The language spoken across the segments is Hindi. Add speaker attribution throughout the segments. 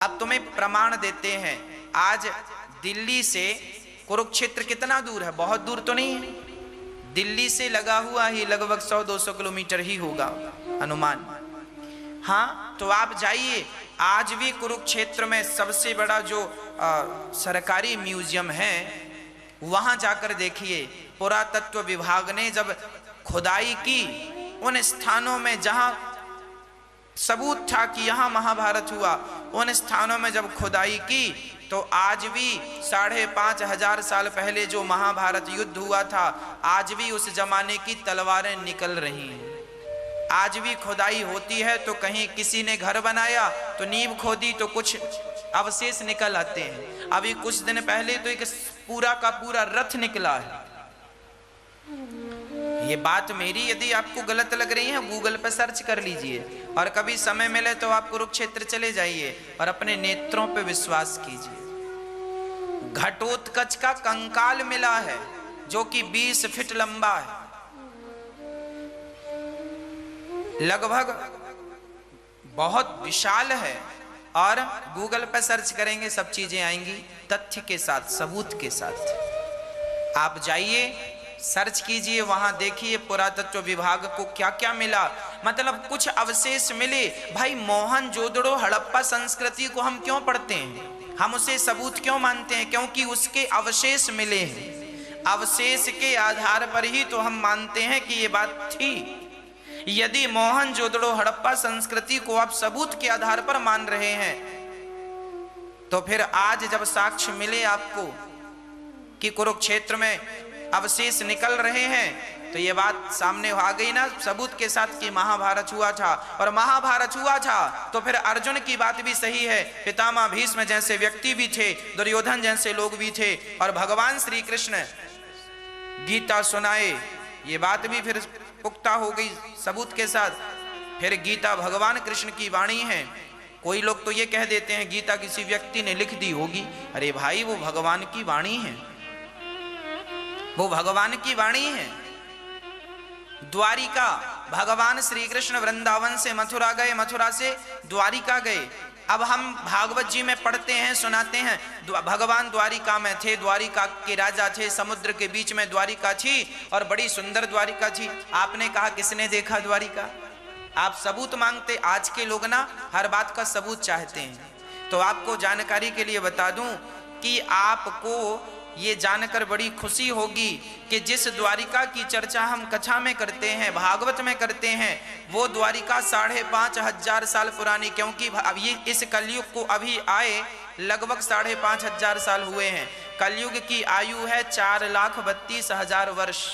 Speaker 1: अब तुम्हें प्रमाण देते हैं। आज दिल्ली से कुरुक्षेत्र कितना दूर है? बहुत दूर तो नहीं है। दिल्ली से लगा हुआ ही लगभग 100-200 किलोमीटर ही होगा अनुमान। हाँ, तो आप जाइए, आज भी कुरुक्षेत्र में सबसे बड़ा जो सरकारी म्यूजियम है वहां जाकर देखिए। पुरातत्व विभाग ने जब खुदाई की उन स्थानों में जहां सबूत था कि यहां महाभारत हुआ, उन स्थानों में जब खुदाई की तो आज भी 5,500 साल पहले जो महाभारत युद्ध हुआ था, आज भी उस जमाने की तलवारें निकल रही हैं। आज भी खुदाई होती है तो कहीं किसी ने घर बनाया तो नींव खोदी तो कुछ अवशेष निकल आते हैं। अभी कुछ दिन पहले तो एक पूरा का पूरा रथ निकला है। ये बात मेरी यदि आपको गलत लग रही है, गूगल पर सर्च कर लीजिए और कभी समय मिले तो आप कुरुक्षेत्र चले जाइए और अपने नेत्रों पर विश्वास कीजिए। घटोत्कच का कंकाल मिला है जो कि 20 फीट लंबा है, लगभग बहुत विशाल है। और गूगल पर सर्च करेंगे सब चीजें आएंगी तथ्य के साथ, सबूत के साथ। आप जाइए, सर्च कीजिए, वहां देखिए पुरातत्व विभाग को क्या क्या मिला। मतलब कुछ अवशेष मिले। भाई मोहनजोदड़ो हड़प्पा संस्कृति को हम क्यों पढ़ते हैं? हम उसे सबूत क्यों मानते हैं? क्योंकि उसके अवशेष मिले हैं। अवशेष के आधार पर ही तो हम मानते हैं कि ये बात थी। यदि मोहनजोदड़ो हड़प्पा संस्कृति को आप सबूत के आधार पर मान रहे हैं तो फिर आज जब साक्ष्य मिले आपको कि कुरुक्षेत्र में अवशेष निकल रहे हैं तो ये बात सामने आ गई ना सबूत के साथ कि महाभारत हुआ था। और महाभारत हुआ था तो फिर अर्जुन की बात भी सही है। पितामह भीष्म जैसे व्यक्ति भी थे, दुर्योधन जैसे लोग भी थे, और भगवान श्री कृष्ण गीता सुनाए, ये बात भी फिर पुख्ता हो गई सबूत के साथ। फिर गीता भगवान कृष्ण की वाणी है। कोई लोग तो ये कह देते हैं गीता किसी व्यक्ति ने लिख दी होगी। अरे भाई, वो भगवान की वाणी है, वो भगवान की वाणी है। द्वारिका, भगवान श्री कृष्ण वृंदावन से मथुरा गए, मथुरा से द्वारिका गए। अब हम भागवत जी में पढ़ते हैं, सुनाते हैं, भगवान द्वारिका में थे, द्वारिका के राजा थे, समुद्र के बीच में द्वारिका थी और बड़ी सुंदर द्वारिका थी। आपने कहा किसने देखा द्वारिका? आप सबूत मांगते। आज के लोग ना हर बात का सबूत चाहते हैं। तो आपको जानकारी के लिए बता दूं कि आपको ये जानकर बड़ी खुशी होगी कि जिस द्वारिका की चर्चा हम कथा में करते हैं, भागवत में करते हैं, वो द्वारिका 5,500 साल पुरानी, क्योंकि अब ये इस कलयुग को अभी आए लगभग 5,500 साल हुए हैं। कलयुग की आयु है 4,32,000 वर्ष।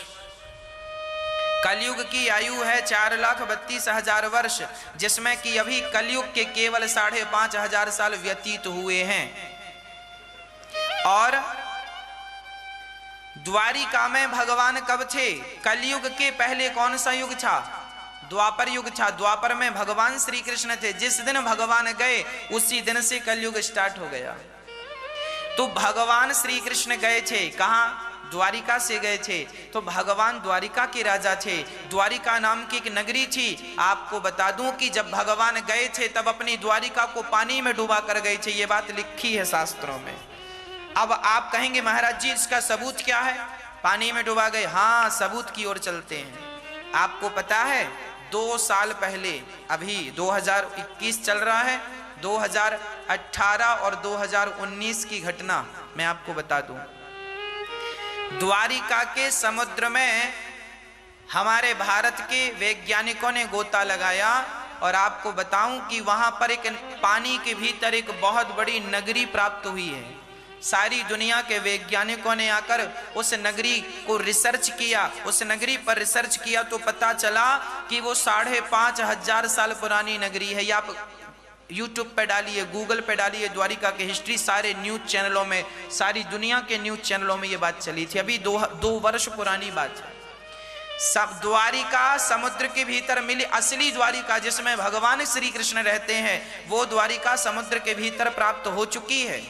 Speaker 1: कलयुग की आयु है 4,32,000 वर्ष, जिसमें कि अभी कलयुग के केवल 5,500 साल व्यतीत हुए हैं। और द्वारिका में भगवान कब थे? कलयुग के पहले कौन सा युग था? द्वापर युग था। द्वापर में भगवान श्री कृष्ण थे। जिस दिन भगवान गए उसी दिन से कलयुग स्टार्ट हो गया। तो भगवान श्री कृष्ण गए थे कहां? द्वारिका से गए थे। तो भगवान द्वारिका के राजा थे। द्वारिका नाम की एक नगरी थी। आपको बता दूं कि जब भगवान गए थे तब अपनी द्वारिका को पानी में डुबा कर गए थे। ये बात लिखी है शास्त्रों में। अब आप कहेंगे महाराज जी इसका सबूत क्या है? पानी में डुबा गए। हाँ, सबूत की ओर चलते हैं। आपको पता है 2 साल पहले, अभी 2021 चल रहा है, 2018 और 2019 की घटना मैं आपको बता दूं। द्वारिका के समुद्र में हमारे भारत के वैज्ञानिकों ने गोता लगाया और आपको बताऊं कि वहां पर एक पानी के भीतर एक बहुत बड़ी नगरी प्राप्त हुई है। सारी दुनिया के वैज्ञानिकों ने आकर उस नगरी को रिसर्च किया। उस नगरी पर रिसर्च किया तो पता चला कि वो 5,500 साल पुरानी नगरी है। या आप यूट्यूब पे डालिए, गूगल पे डालिए द्वारिका की हिस्ट्री, सारे न्यूज चैनलों में, सारी दुनिया के न्यूज चैनलों में ये बात चली थी। अभी 2 वर्ष पुरानी बात है। सब द्वारिका समुद्र के भीतर मिली। असली द्वारिका जिसमें भगवान श्री कृष्ण रहते हैं, वो द्वारिका समुद्र के भीतर प्राप्त हो चुकी है।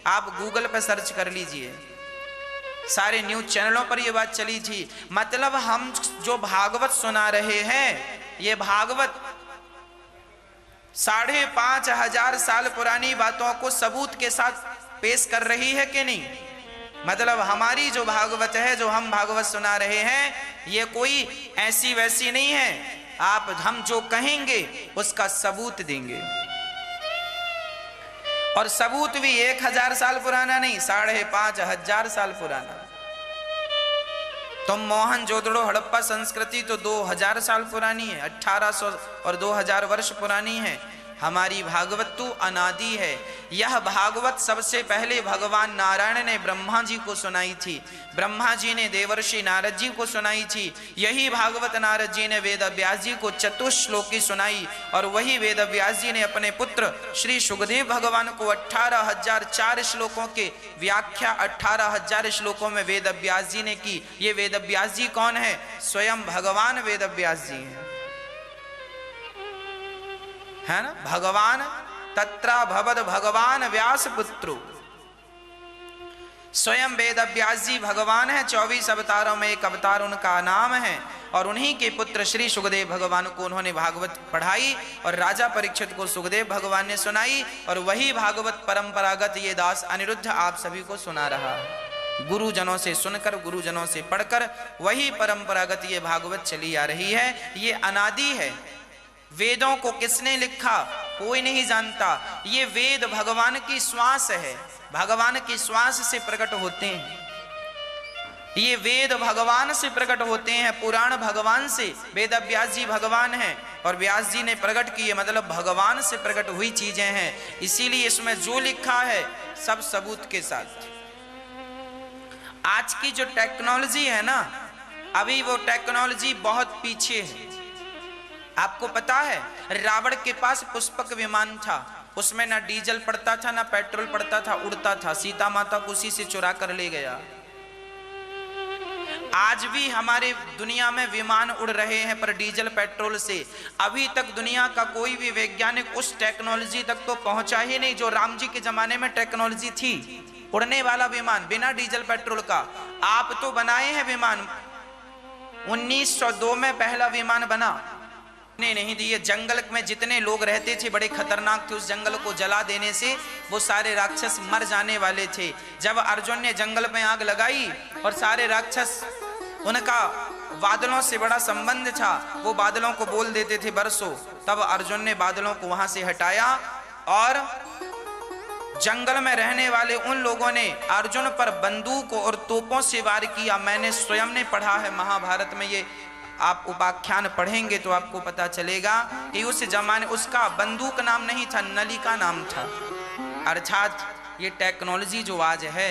Speaker 1: आप गूगल पर सर्च कर लीजिए, सारे न्यूज चैनलों पर यह बात चली थी। मतलब हम जो भागवत सुना रहे हैं, ये भागवत 5,500 साल पुरानी बातों को सबूत के साथ पेश कर रही है कि नहीं? मतलब हमारी जो भागवत है, जो हम भागवत सुना रहे हैं, ये कोई ऐसी वैसी नहीं है। आप हम जो कहेंगे उसका सबूत देंगे, और सबूत भी 1,000 साल पुराना नहीं, 5,500 साल पुराना। तो मोहनजोदड़ो हड़प्पा संस्कृति तो 2,000 साल पुरानी है, 1800 और 2,000 वर्ष पुरानी है। हमारी भागवत तो अनादि है। यह भागवत सबसे पहले भगवान नारायण ने ब्रह्मा जी को सुनाई थी, ब्रह्मा जी ने देवर्षि नारद जी को सुनाई थी। यही भागवत नारद जी ने वेद व्यास जी को चतुश्लोकी सुनाई, और वही वेद व्यास जी ने अपने पुत्र श्री सुखदेव भगवान को 18,004 श्लोकों के व्याख्या 18,000 श्लोकों में वेद व्यास जी ने की। ये वेद व्यास जी कौन है? स्वयं भगवान वेद व्यास जी हैं, है ना? भगवान तत्रा भवद भगवान व्यास पुत्रो, स्वयं वेद व्यास जी भगवान है। 24 अवतारों में एक अवतार उनका नाम है, और उन्हीं के पुत्र श्री सुखदेव भगवान को उन्होंने भागवत पढ़ाई, और राजा परीक्षित को सुखदेव भगवान ने सुनाई। और वही भागवत परंपरागत ये दास अनिरुद्ध आप सभी को सुना रहा है। गुरुजनों से सुनकर, गुरुजनों से पढ़कर वही परंपरागत ये भागवत चली आ रही है। ये अनादि है। वेदों को किसने लिखा? कोई नहीं जानता। ये वेद भगवान की श्वास है, भगवान की श्वास से प्रकट होते हैं। ये वेद भगवान से प्रकट होते हैं, पुराण भगवान से। वेद व्यास जी भगवान हैं, और व्यास जी ने प्रकट किए, मतलब भगवान से प्रकट हुई चीजें हैं। इसीलिए इसमें जो लिखा है सब सबूत के साथ। आज की जो टेक्नोलॉजी है ना, अभी वो टेक्नोलॉजी बहुत पीछे है। आपको पता है, रावण के पास पुष्पक विमान था, उसमें ना डीजल पड़ता था ना पेट्रोल पड़ता था, उड़ता था। सीता माता को उसी से चुरा कर ले गया। आज भी हमारे दुनिया में विमान उड़ रहे हैं, पर डीजल पेट्रोल से। अभी तक दुनिया का कोई भी वैज्ञानिक उस टेक्नोलॉजी तक तो पहुंचा ही नहीं जो राम जी के जमाने में टेक्नोलॉजी थी। उड़ने वाला विमान बिना डीजल पेट्रोल का। आप तो बनाए हैं विमान, 1902 में पहला विमान बना, नहीं दिए। जंगल में जितने लोग रहते थे बड़े खतरनाक थे, उस जंगल को जला देने से वो सारे राक्षस मर जाने वाले थे। जब अर्जुन ने जंगल में आग लगाई और सारे राक्षस, उनका बादलों से बड़ा संबंध था, वो बादलों को बोल देते थे बरसो, तब अर्जुन ने बादलों को वहां से हटाया, और जंगल में रहने वाले उन लोगों ने अर्जुन पर बंदूक और तोपों से वार किया। मैंने स्वयं ने पढ़ा है महाभारत में, ये आप उपाख्यान पढ़ेंगे तो आपको पता चलेगा कि उस जमाने उसका बंदूक नाम नहीं था, नलिका नाम था। अर्थात ये टेक्नोलॉजी जो आज है,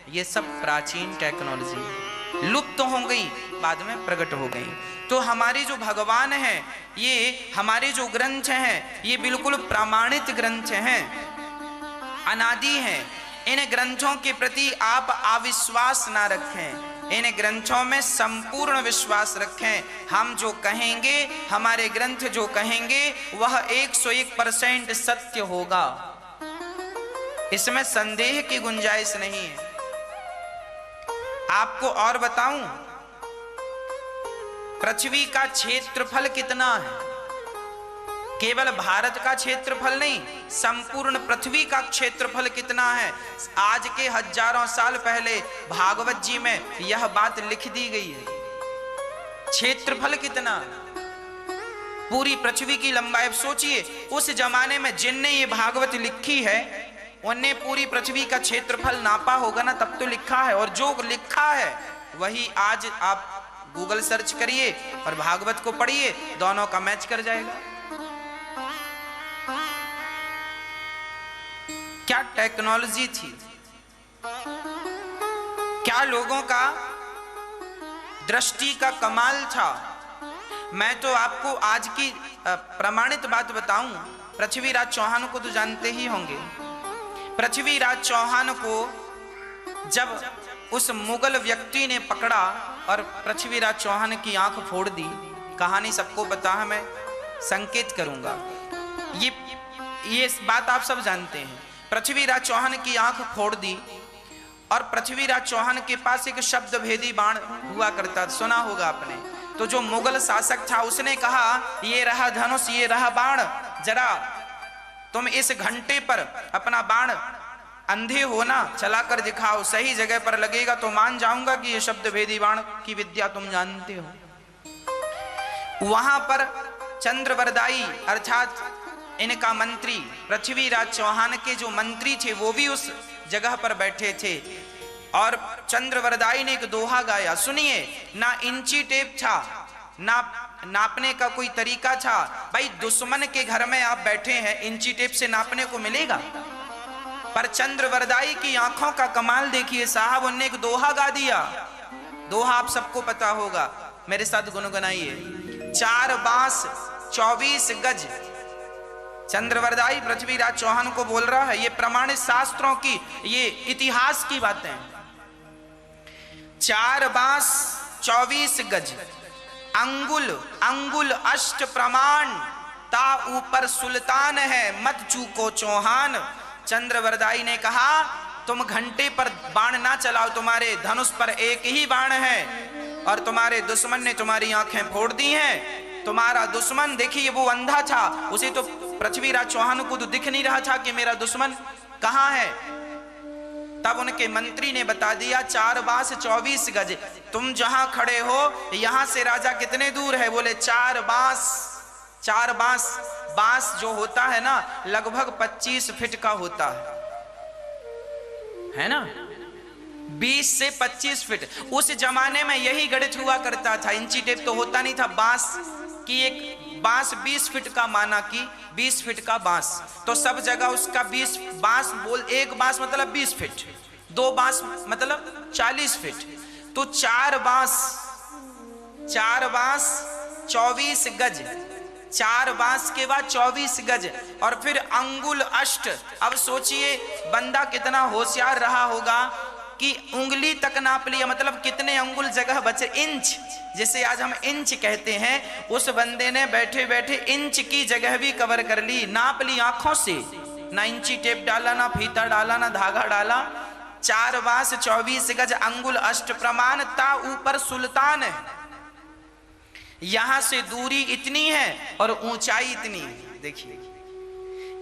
Speaker 1: ये सब प्राचीन टेक्नोलॉजी लुप्त हो गई, बाद में प्रकट हो गई। तो हमारे जो भगवान हैं, ये हमारे जो ग्रंथ हैं, ये बिल्कुल प्रमाणित ग्रंथ हैं, अनादि हैं। इन ग्रंथों के प्रति आप अविश्वास ना रखें, इन ग्रंथों में संपूर्ण विश्वास रखें। हम जो कहेंगे, हमारे ग्रंथ जो कहेंगे, वह 101% सत्य होगा, इसमें संदेह की गुंजाइश नहीं है। आपको और बताऊं, पृथ्वी का क्षेत्रफल कितना है? केवल भारत का क्षेत्रफल नहीं, संपूर्ण पृथ्वी का क्षेत्रफल कितना है? आज के हजारों साल पहले भागवत जी में यह बात लिख दी गई है। क्षेत्रफल कितना? पूरी पृथ्वी की लंबाई। अब सोचिए, उस जमाने में जिनने ये भागवत लिखी है, उनने पूरी पृथ्वी का क्षेत्रफल नापा होगा ना, तब तो लिखा है। और जो लिखा है वही आज आप गूगल सर्च करिए और भागवत को पढ़िए, दोनों का मैच कर जाएगा। क्या टेक्नोलॉजी थी, क्या लोगों का दृष्टि का कमाल था। मैं तो आपको आज की प्रमाणित बात बताऊं, पृथ्वीराज चौहान को तो जानते ही होंगे। पृथ्वीराज चौहान को जब उस मुगल व्यक्ति ने पकड़ा और पृथ्वीराज चौहान की आंख फोड़ दी, कहानी सबको पता है, मैं संकेत करूंगा। ये बात आप सब जानते हैं। पृथ्वीराज चौहान की आंख फोड़ दी, और पृथ्वीराज चौहान के पास एक शब्द भेदी बाण हुआ करता, सुना होगा आपने। तो जो मुगल शासक था उसने कहा, ये रहा धनुष, ये रहा बाण, जरा तुम इस घंटे पर अपना बाण अंधे हो ना, चला कर दिखाओ, सही जगह पर लगेगा तो मान जाऊंगा कि ये शब्द भेदी बाण की विद्या तुम जानते हो। वहां पर चंद्रवरदाई अर्थात इनका मंत्री पृथ्वीराज चौहान के जो मंत्री थे वो भी उस जगह पर बैठे थे और चंद्रवरदाई ने एक दोहा गाया। सुनिए, ना इंची टेप था, ना नापने का कोई तरीका था। भाई दुश्मन के घर में आप बैठे हैं, इंची टेप से नापने को मिलेगा? पर चंद्रवरदाई की आंखों का कमाल देखिए साहब, उनने एक दोहा गा दिया। दोहा आप सबको पता होगा, मेरे साथ गुनगुनाइए। 4 बांस 24 गज। चंद्रवरदाई पृथ्वीराज चौहान को बोल रहा है, ये प्रमाणित शास्त्रों की, ये इतिहास की बातें। 4 बांस 24 गज, अंगुल अंगुल अष्ट प्रमाण, ता ऊपर सुल्तान है मत चूको चौहान। चंद्रवरदाई ने कहा, तुम घंटे पर बाण ना चलाओ, तुम्हारे धनुष पर एक ही बाण है और तुम्हारे दुश्मन ने तुम्हारी आंखें फोड़ दी हैं। तुम्हारा दुश्मन, देखिए वो अंधा था, उसे तो पृथ्वीराज चौहान को तो दिख नहीं रहा था कि मेरा दुश्मन कहां है। तब उनके मंत्री ने बता दिया 4 बांस 24 गज। तुम जहां खड़े हो यहां से राजा कितने दूर है? बोले 4 बांस। 4 बांस, बांस जो होता है ना लगभग 25 फीट का होता है ना, 20 से 25 फीट। उस जमाने में यही गणित हुआ करता था, इंची टेप तो होता नहीं था। बांस की एक बांस 20 फीट का माना कि 20 फीट का बांस, तो सब जगह उसका 20 बांस बोल, एक बांस मतलब 20 फीट, 2 बांस मतलब 40 फीट। तो 4 बांस 24 गज, 4 बांस के बाद 24 गज और फिर अंगुल अष्ट। अब सोचिए बंदा कितना होशियार रहा होगा कि उंगली तक नाप लिया, मतलब कितने अंगुल जगह बचे, इंच, जिसे आज हम इंच कहते हैं, उस बंदे ने बैठे बैठे इंच की जगह भी कवर कर ली, नाप ली आंखों से। ना इंची टेप डाला, ना फीता डाला, ना धागा डाला। 4 बांस 24 गज, अंगुल अष्ट प्रमाण, ता ऊपर सुल्तान है। यहां से दूरी इतनी है और ऊंचाई इतनी है। देखिए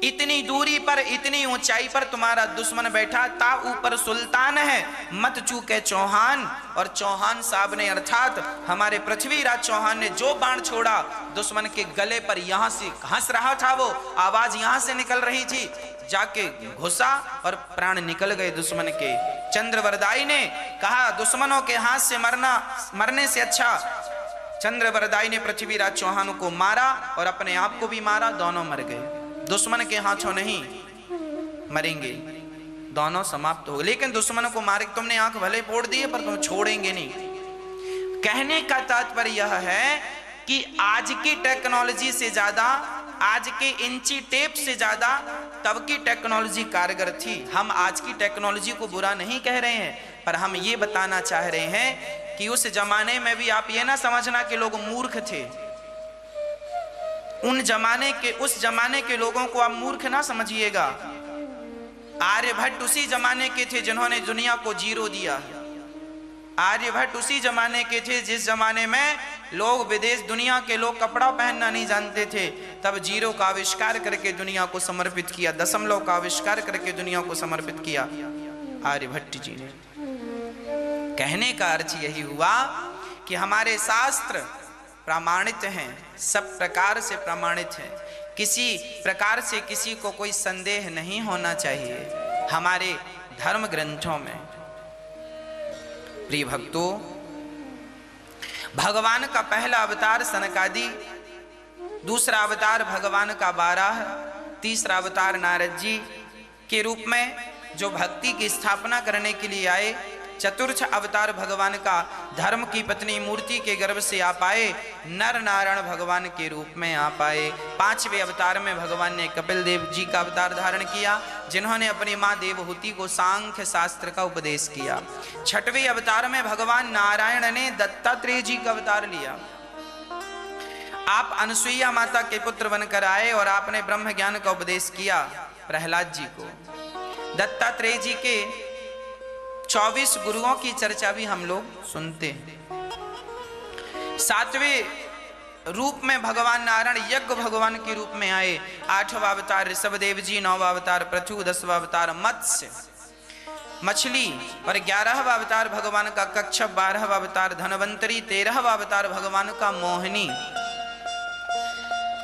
Speaker 1: इतनी दूरी पर, इतनी ऊंचाई पर तुम्हारा दुश्मन बैठा, ता ऊपर सुल्तान है मत चूके चौहान। और चौहान साहब ने अर्थात हमारे पृथ्वीराज चौहान ने जो बाण छोड़ा दुश्मन के गले पर, यहां से हंस रहा था वो, आवाज यहां से निकल रही थी, जाके घुसा और प्राण निकल गए दुश्मन के। चंद्रवरदाई ने कहा दुश्मनों के हाथ से मरने से अच्छा। चंद्रवरदाई ने पृथ्वीराज चौहान को मारा और अपने आप को भी मारा, दोनों मर गए। दुश्मन के हाथों नहीं मरेंगे, दोनों समाप्त हो गए। लेकिन दुश्मन को मारे, तुमने आंख भले फोड़ दिए पर तुम छोड़ेंगे नहीं। कहने का तात्पर्य यह है कि आज की टेक्नोलॉजी से ज्यादा, आज के इंची टेप से ज्यादा तब की टेक्नोलॉजी कारगर थी। हम आज की टेक्नोलॉजी को बुरा नहीं कह रहे हैं, पर हम ये बताना चाह रहे हैं कि उस जमाने में भी आप ये ना समझना कि लोग मूर्ख थे। उस जमाने के लोगों को आप मूर्ख ना समझिएगा। आर्यभट्ट उसी जमाने के थे जिन्होंने दुनिया को जीरो दिया। आर्यभट्ट उसी जमाने के थे जिस जमाने में लोग विदेश, दुनिया के लोग कपड़ा पहनना नहीं जानते थे, तब जीरो का आविष्कार करके दुनिया को समर्पित किया, दशमलव का आविष्कार करके दुनिया को समर्पित किया आर्यभट्ट जी ने। कहने का अर्थ यही हुआ कि हमारे शास्त्र प्रमाणित हैं, सब प्रकार से प्रमाणित हैं, किसी प्रकार से किसी को कोई संदेह नहीं होना चाहिए हमारे धर्म ग्रंथों में। प्रिय भक्तों, भगवान का पहला अवतार सनकादि, दूसरा अवतार भगवान का बाराह, तीसरा अवतार नारद जी के रूप में जो भक्ति की स्थापना करने के लिए आए, चतुर्थ अवतार भगवान का धर्म की पत्नी मूर्ति के गर्भ से आ पाए, नर नारायण भगवान के रूप में आ पाए। पांचवें अवतार में भगवान ने कपिल देव जी का अवतार धारण किया, जिन्होंने अपनी मां देवहूति को सांख्य शास्त्र का उपदेश किया। छठवें अवतार में भगवान नारायण ने दत्तात्रेय जी का अवतार लिया। आप अनसुईया माता के पुत्र बनकर आए और आपने ब्रह्म ज्ञान का उपदेश किया प्रहलाद जी को। दत्तात्रेय जी के 24 गुरुओं की चर्चा भी हम लोग सुनते हैं। 7वें रूप में भगवान नारायण यज्ञ भगवान के रूप में आए। 8वां अवतार ऋषभदेव जी, 9वां अवतार पृथु, 10वां अवतार मत्स्य मछली और 11वां अवतार भगवान का कच्छप, 12वां अवतार धनवंतरी, 13वां अवतार भगवान का मोहिनी,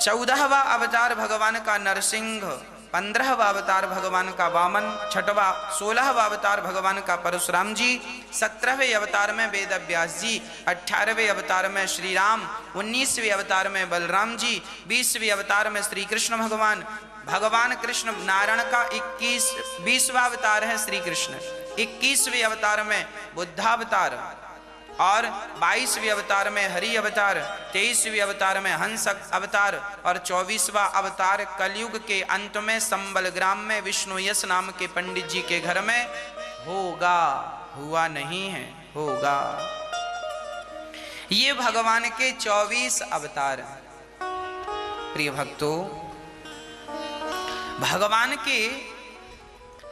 Speaker 1: 14वां अवतार भगवान का नरसिंह, 15वां अवतार भगवान का वामन, 16वां अवतार भगवान का परशुराम जी, 17वें अवतार में वेद व्यास जी, 18वें अवतार में श्री राम, 19वें अवतार में बलराम जी, 20वें अवतार में श्री कृष्ण भगवान। भगवान कृष्ण नारायण का 20वां अवतार है श्री कृष्ण। 21वें अवतार में बुद्धावतार और 22वें अवतार में हरि अवतार, 23वें अवतार में हंस अवतार और 24वां अवतार कलयुग के अंत में संबल ग्राम में विष्णु यश नाम के पंडित जी के घर में होगा। हुआ नहीं है, होगा। ये भगवान के 24 अवतार। प्रिय भक्तों, भगवान के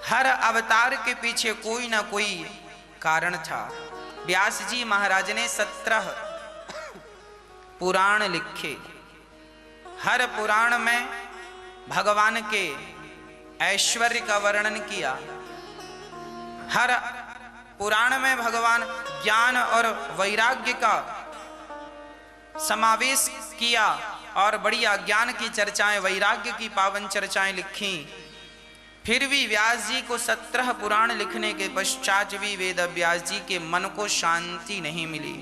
Speaker 1: हर अवतार के पीछे कोई ना कोई कारण था। व्यास जी महाराज ने 17 पुराण लिखे। हर पुराण में भगवान के ऐश्वर्य का वर्णन किया। हर पुराण में भगवान ज्ञान और वैराग्य का समावेश किया और बढ़िया ज्ञान की चर्चाएं, वैराग्य की पावन चर्चाएं लिखी। फिर भी व्यास जी को 17 पुराण लिखने के पश्चात भी वेद व्यास जी के मन को शांति नहीं मिली।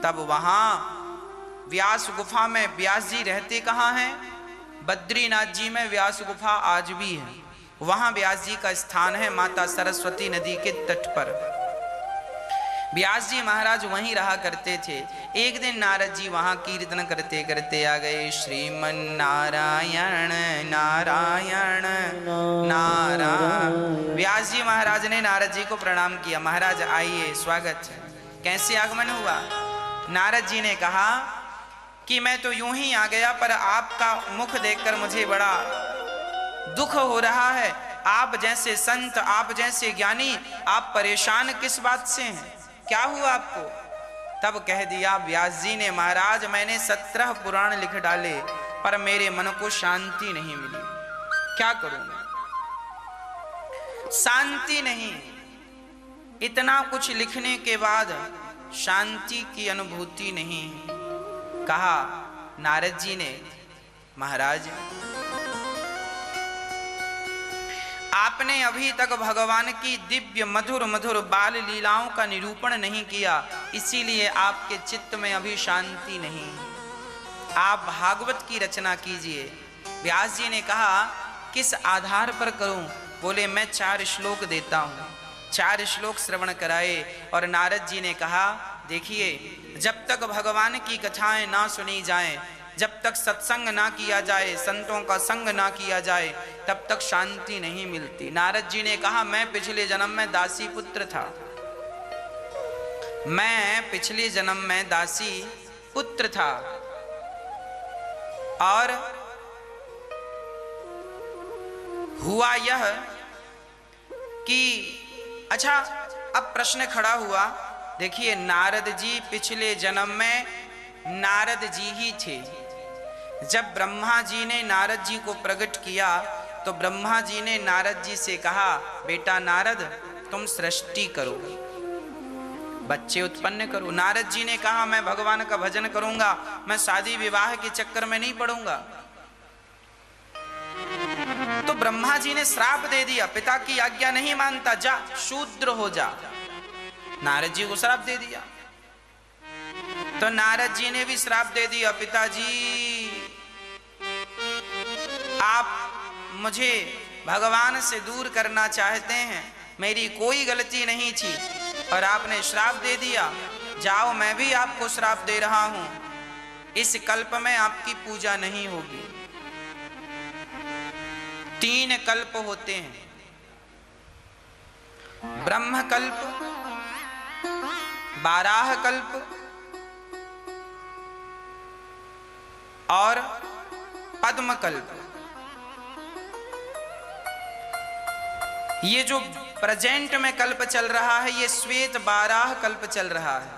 Speaker 1: तब वहां व्यास गुफा में व्यास जी रहते कहाँ हैं? बद्रीनाथ जी में व्यास गुफा आज भी है। वहां व्यास जी का स्थान है, माता सरस्वती नदी के तट पर। व्यास जी महाराज वहीं रहा करते थे। एक दिन नारद जी वहां कीर्तन करते करते आ गए। श्रीमन नारायण नारायण नारायण। व्यास जी महाराज ने नारद जी को प्रणाम किया। महाराज आइए, स्वागत है। कैसे आगमन हुआ? नारद जी ने कहा कि मैं तो यूं ही आ गया, पर आपका मुख देखकर मुझे बड़ा दुख हो रहा है। आप जैसे संत, आप जैसे ज्ञानी, आप परेशान किस बात से हैं? क्या हुआ आपको? तब कह दिया व्यास जी ने, महाराज मैंने 17 पुराण लिख डाले, पर मेरे मन को शांति नहीं मिली। क्या करूं मैं? शांति नहीं। इतना कुछ लिखने के बाद शांति की अनुभूति नहीं। कहा नारद जी ने, महाराज आपने अभी तक भगवान की दिव्य मधुर मधुर बाल लीलाओं का निरूपण नहीं किया, इसीलिए आपके चित्त में अभी शांति नहीं। आप भागवत की रचना कीजिए। व्यास जी ने कहा किस आधार पर करूं? बोले मैं 4 श्लोक देता हूं। 4 श्लोक श्रवण कराए और नारद जी ने कहा देखिए, जब तक भगवान की कथाएं ना सुनी जाएं, जब तक सत्संग ना किया जाए, संतों का संग ना किया जाए, तब तक शांति नहीं मिलती। नारद जी ने कहा मैं पिछले जन्म में दासी पुत्र था। मैं पिछले जन्म में दासी पुत्र था और हुआ यह कि अच्छा, अब प्रश्न खड़ा हुआ। देखिए नारद जी पिछले जन्म में नारद जी ही थे। जब ब्रह्मा जी ने नारद जी को प्रकट किया तो ब्रह्मा जी ने नारद जी से कहा बेटा नारद तुम सृष्टि करो, बच्चे उत्पन्न करो। नारद जी ने कहा मैं भगवान का भजन करूंगा, मैं शादी विवाह के चक्कर में नहीं पड़ूंगा। तो ब्रह्मा जी ने श्राप दे दिया, पिता की आज्ञा नहीं मानता, जा शूद्र हो जा। नारद जी को श्राप दे दिया। तो नारद जी ने भी श्राप दे दिया, पिताजी आप मुझे भगवान से दूर करना चाहते हैं, मेरी कोई गलती नहीं थी और आपने श्राप दे दिया। जाओ मैं भी आपको श्राप दे रहा हूं, इस कल्प में आपकी पूजा नहीं होगी। 3 कल्प होते हैं, ब्रह्म कल्प, बाराह कल्प और पद्म कल्प। ये जो प्रेजेंट में कल्प चल रहा है, ये श्वेत बाराह कल्प चल रहा है।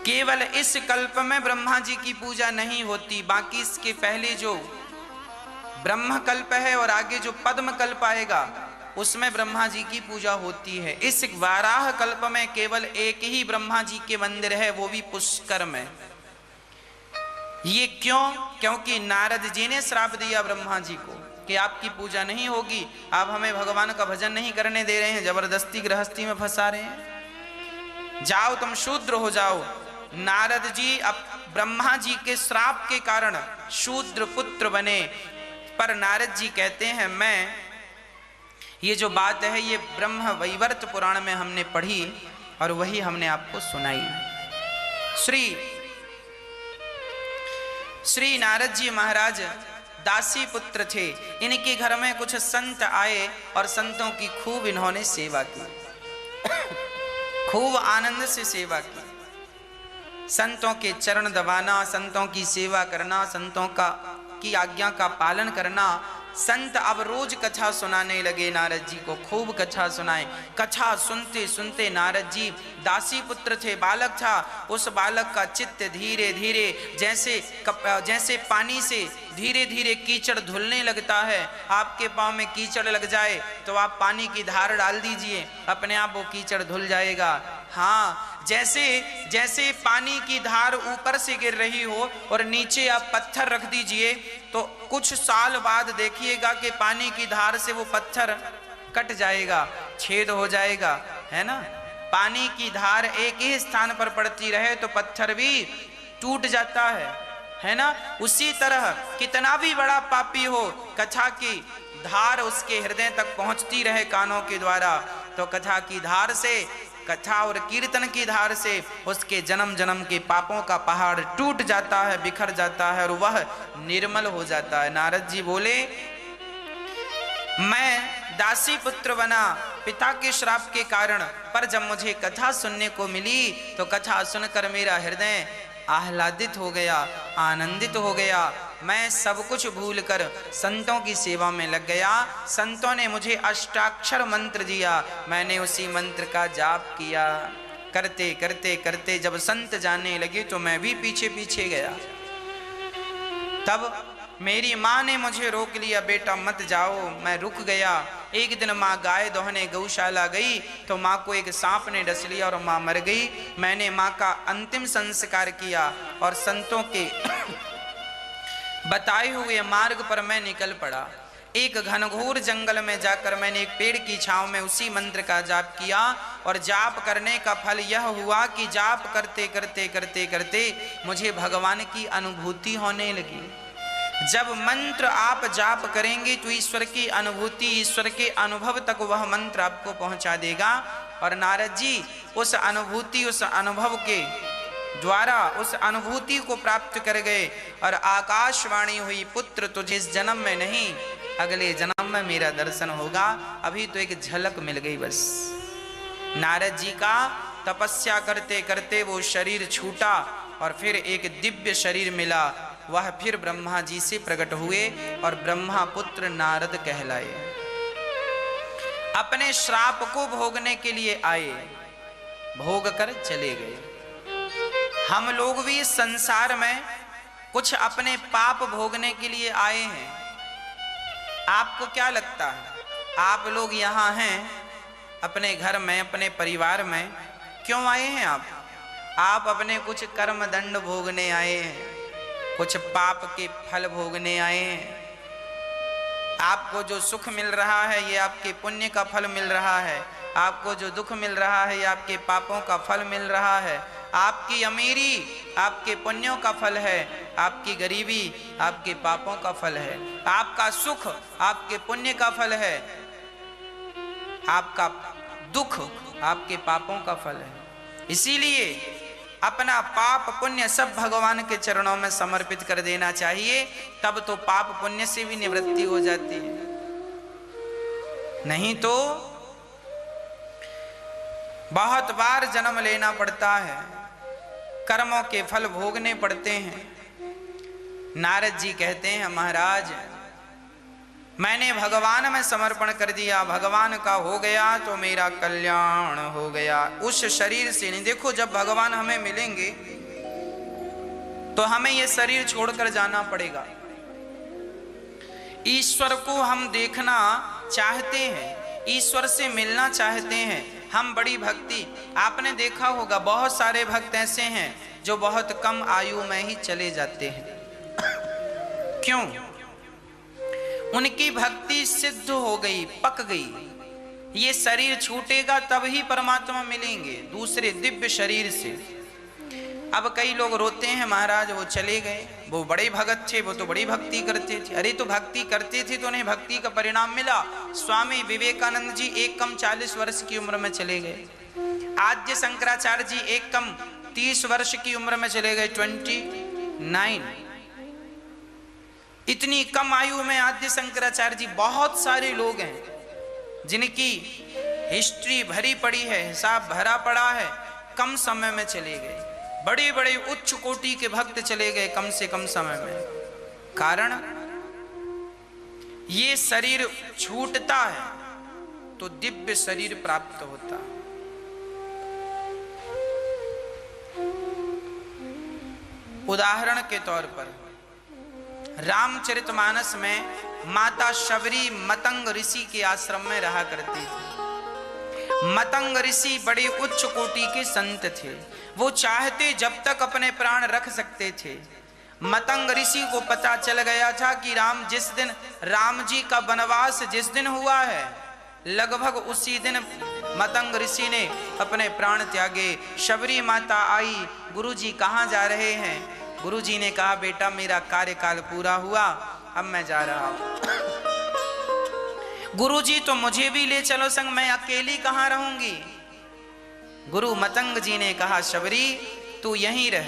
Speaker 1: केवल इस कल्प में ब्रह्मा जी की पूजा नहीं होती, बाकी इसके पहले जो ब्रह्म कल्प है और आगे जो पद्म कल्प आएगा उसमें ब्रह्मा जी की पूजा होती है। इस वाराह कल्प में केवल एक ही ब्रह्मा जी के मंदिर है, वो भी पुष्कर में। ये क्यों? क्योंकि नारद जी ने श्राप दिया ब्रह्मा जी को कि आपकी पूजा नहीं होगी, आप हमें भगवान का भजन नहीं करने दे रहे हैं, जबरदस्ती गृहस्थी में फंसा रहे हैं, जाओ तुम शूद्र हो जाओ। नारद जी अब ब्रह्मा जी के श्राप के कारण शूद्र पुत्र बने। पर नारद जी कहते हैं, मैं ये जो बात है ये ब्रह्म वैवर्त पुराण में हमने पढ़ी और वही हमने आपको सुनाई। श्री नारद जी महाराज दासी पुत्र थे। इनके घर में कुछ संत आए और संतों की खूब इन्होंने सेवा की, खूब आनंद से सेवा की। संतों के चरण दबाना, संतों की सेवा करना, संतों की आज्ञा का पालन करना। संत अब रोज कथा सुनाने लगे नारद जी को, खूब कथा सुनाए। कथा सुनते सुनते नारद जी दासी पुत्र थे, बालक था, उस बालक का चित्त धीरे धीरे जैसे पानी से धीरे धीरे कीचड़ धुलने लगता है। आपके पांव में कीचड़ लग जाए तो आप पानी की धार डाल दीजिए, अपने आप वो कीचड़ धुल जाएगा। हाँ, जैसे पानी की धार ऊपर से गिर रही हो और नीचे आप पत्थर रख दीजिए तो कुछ साल बाद देखिएगा कि पानी की धार से वो पत्थर कट जाएगा, छेद हो जाएगा, है ना। पानी की धार एक ही स्थान पर पड़ती रहे तो पत्थर भी टूट जाता है ना। उसी तरह कितना भी बड़ा पापी हो, कथा की धार उसके हृदय तक पहुंचती रहे कानों के द्वारा, तो कथा की धार से, कथा और कीर्तन की धार से उसके जन्म जन्म के पापों का पहाड़ टूट जाता है, बिखर जाता है और वह निर्मल हो जाता है। नारद जी बोले, मैं दासी पुत्र बना पिता के श्राप के कारण, पर जब मुझे कथा सुनने को मिली तो कथा सुनकर मेरा हृदय आह्लादित हो गया, आनंदित हो गया। मैं सब कुछ भूलकर संतों की सेवा में लग गया। संतों ने मुझे अष्टाक्षर मंत्र दिया, मैंने उसी मंत्र का जाप किया। करते करते करते जब संत जाने लगे तो मैं भी पीछे पीछे गया। तब मेरी माँ ने मुझे रोक लिया, बेटा मत जाओ। मैं रुक गया। एक दिन माँ गाय दोहने गौशाला गई तो माँ को एक सांप ने डस लिया और माँ मर गई। मैंने माँ का अंतिम संस्कार किया और संतों के बताए हुए मार्ग पर मैं निकल पड़ा। एक घनघोर जंगल में जाकर मैंने एक पेड़ की छांव में उसी मंत्र का जाप किया और जाप करने का फल यह हुआ कि जाप करते करते करते करते मुझे भगवान की अनुभूति होने लगी। जब मंत्र आप जाप करेंगे तो ईश्वर की अनुभूति, ईश्वर के अनुभव तक वह मंत्र आपको पहुंचा देगा। और नारद जी उस अनुभूति, उस अनुभव के द्वारा उस अनुभूति को प्राप्त कर गए और आकाशवाणी हुई, पुत्र तुझे इस जन्म में नहीं अगले जन्म में मेरा दर्शन होगा। अभी तो एक झलक मिल गई बस। नारद जी का तपस्या करते करते वो शरीर छूटा और फिर एक दिव्य शरीर मिला। वह फिर ब्रह्मा जी से प्रकट हुए और ब्रह्मा पुत्र नारद कहलाए। अपने श्राप को भोगने के लिए आए, भोग कर चले गए। हम लोग भी इस संसार में कुछ अपने पाप भोगने के लिए आए हैं। आपको क्या लगता है, आप लोग यहाँ हैं अपने घर में, अपने परिवार में, क्यों आए हैं आप अपने कुछ कर्म दंड भोगने आए हैं, कुछ पाप के फल भोगने आए हैं। आपको जो सुख मिल रहा है ये आपके पुण्य का फल मिल रहा है, आपको जो दुख मिल रहा है ये आपके पापों का फल मिल रहा है। आपकी अमीरी आपके पुण्यों का फल है, आपकी गरीबी आपके पापों का फल है, आपका सुख आपके पुण्य का फल है, आपका दुख आपके पापों का फल है। इसीलिए अपना पाप पुण्य सब भगवान के चरणों में समर्पित कर देना चाहिए, तब तो पाप पुण्य से भी निवृत्ति हो जाती है। नहीं तो बहुत बार जन्म लेना पड़ता है, कर्मों के फल भोगने पड़ते हैं। नारद जी कहते हैं, महाराज मैंने भगवान में समर्पण कर दिया, भगवान का हो गया तो मेरा कल्याण हो गया। उस शरीर से नहीं, देखो जब भगवान हमें मिलेंगे तो हमें ये शरीर छोड़कर जाना पड़ेगा। ईश्वर को हम देखना चाहते हैं, ईश्वर से मिलना चाहते हैं, हम बड़ी भक्ति, आपने देखा होगा बहुत सारे भक्त ऐसे हैं जो बहुत कम आयु में ही चले जाते हैं। क्यों? उनकी भक्ति सिद्ध हो गई, पक गई। ये शरीर छूटेगा तब ही परमात्मा मिलेंगे दूसरे दिव्य शरीर से। अब कई लोग रोते हैं, महाराज वो चले गए, वो बड़े भगत थे, वो तो बड़ी भक्ति करते थे। अरे तो भक्ति करते थे तो उन्हें भक्ति का परिणाम मिला। स्वामी विवेकानंद जी एक कम 40 वर्ष की उम्र में चले गए। आद्य शंकराचार्य जी एक कम 30 वर्ष की उम्र में चले गए, 29। इतनी कम आयु में आद्य शंकराचार्य जी। बहुत सारे लोग हैं जिनकी हिस्ट्री भरी पड़ी है, हिसाब भरा पड़ा है, कम समय में चले गए। बड़े बड़े उच्च कोटि के भक्त चले गए कम से कम समय में। कारण ये शरीर छूटता है तो दिव्य शरीर प्राप्त होता। उदाहरण के तौर पर रामचरितमानस में माता शबरी मतंग ऋषि के आश्रम में रहा करती थी। मतंग ऋषि बड़े उच्च कोटि के संत थे। वो चाहते जब तक अपने प्राण रख सकते थे। मतंग ऋषि को पता चल गया था कि राम जी का वनवास जिस दिन हुआ है, लगभग उसी दिन मतंग ऋषि ने अपने प्राण त्यागे। शबरी माता आई, गुरुजी कहाँ जा रहे हैं? गुरुजी ने कहा, बेटा मेरा कार्यकाल पूरा हुआ, अब मैं जा रहा हूं। गुरुजी तो मुझे भी ले चलो संग, मैं अकेली कहाँ रहूंगी? गुरु मतंग जी ने कहा, शबरी तू यहीं रह,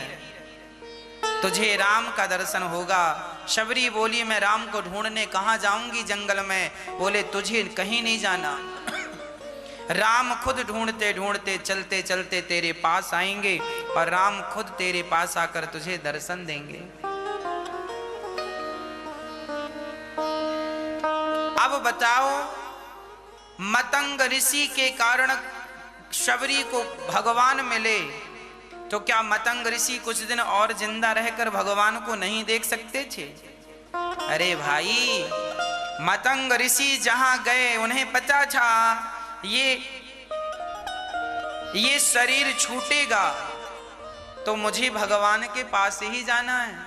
Speaker 1: तुझे राम का दर्शन होगा। शबरी बोली, मैं राम को ढूंढने कहाँ जाऊंगी जंगल में? बोले, तुझे कहीं नहीं जाना, राम खुद ढूंढते ढूंढते चलते चलते तेरे पास आएंगे और राम खुद तेरे पास आकर तुझे दर्शन देंगे। अब बताओ, मतंग ऋषि के कारण शबरी को भगवान मिले तो क्या मतंग ऋषि कुछ दिन और जिंदा रहकर भगवान को नहीं देख सकते थे? अरे भाई, मतंग ऋषि जहां गए उन्हें पता था ये शरीर छूटेगा तो मुझे भगवान के पास ही जाना है।